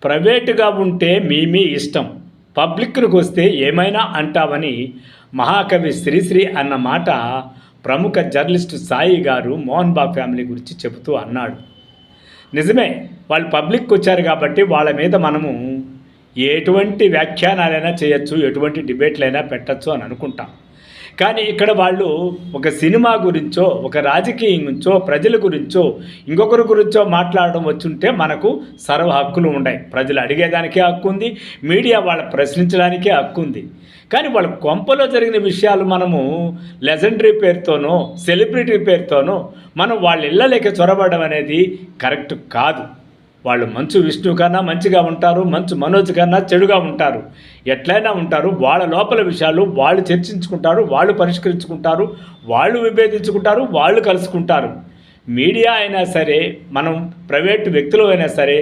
ప్రైవేటుగా ఉంటే మీ ఇష్టం, పబ్లిక్‌కి వస్తే ఏమైనా అంటావని మహాకవి శ్రీశ్రీ అన్న మాట ప్రముఖ జర్నలిస్టు సాయి గారు మోహన్ బాబు ఫ్యామిలీ గురించి చెబుతూ అన్నాడు. నిజమే, వాళ్ళు పబ్లిక్‌కి వచ్చారు కాబట్టి వాళ్ళ మీద మనము ఎటువంటి వ్యాఖ్యానాలైనా చేయొచ్చు, ఎటువంటి డిబేట్లైనా పెట్టచ్చు అని అనుకుంటాం. కానీ ఇక్కడ వాళ్ళు ఒక సినిమా గురించో, ఒక రాజకీయం గురించో, ప్రజల గురించో, ఇంకొకరి గురించో మాట్లాడడం వచ్చుంటే మనకు సర్వ హక్కులు ఉన్నాయి. ప్రజలు అడిగేదానికే హక్కు ఉంది, మీడియా వాళ్ళ ప్రశ్నించడానికే హక్కు ఉంది. కానీ వాళ్ళ కొంపలో జరిగిన విషయాలు మనము లెజెండరీ పేరుతోనో, సెలబ్రిటీ పేరుతోనో మనం వాళ్ళ ఇళ్ళలోకి చొరబడడం అనేది కరెక్ట్ కాదు. వాళ్ళు మంచు విష్ణు కన్నా మంచిగా ఉంటారు, మంచు మనోజ్ కన్నా చెడుగా ఉంటారు, ఎట్లయినా ఉంటారు. వాళ్ళ లోపల విషయాలు వాళ్ళు చర్చించుకుంటారు, వాళ్ళు పరిష్కరించుకుంటారు, వాళ్ళు విభేదించుకుంటారు, వాళ్ళు కలుసుకుంటారు. మీడియా అయినా సరే, మనం ప్రైవేటు వ్యక్తులు అయినా సరే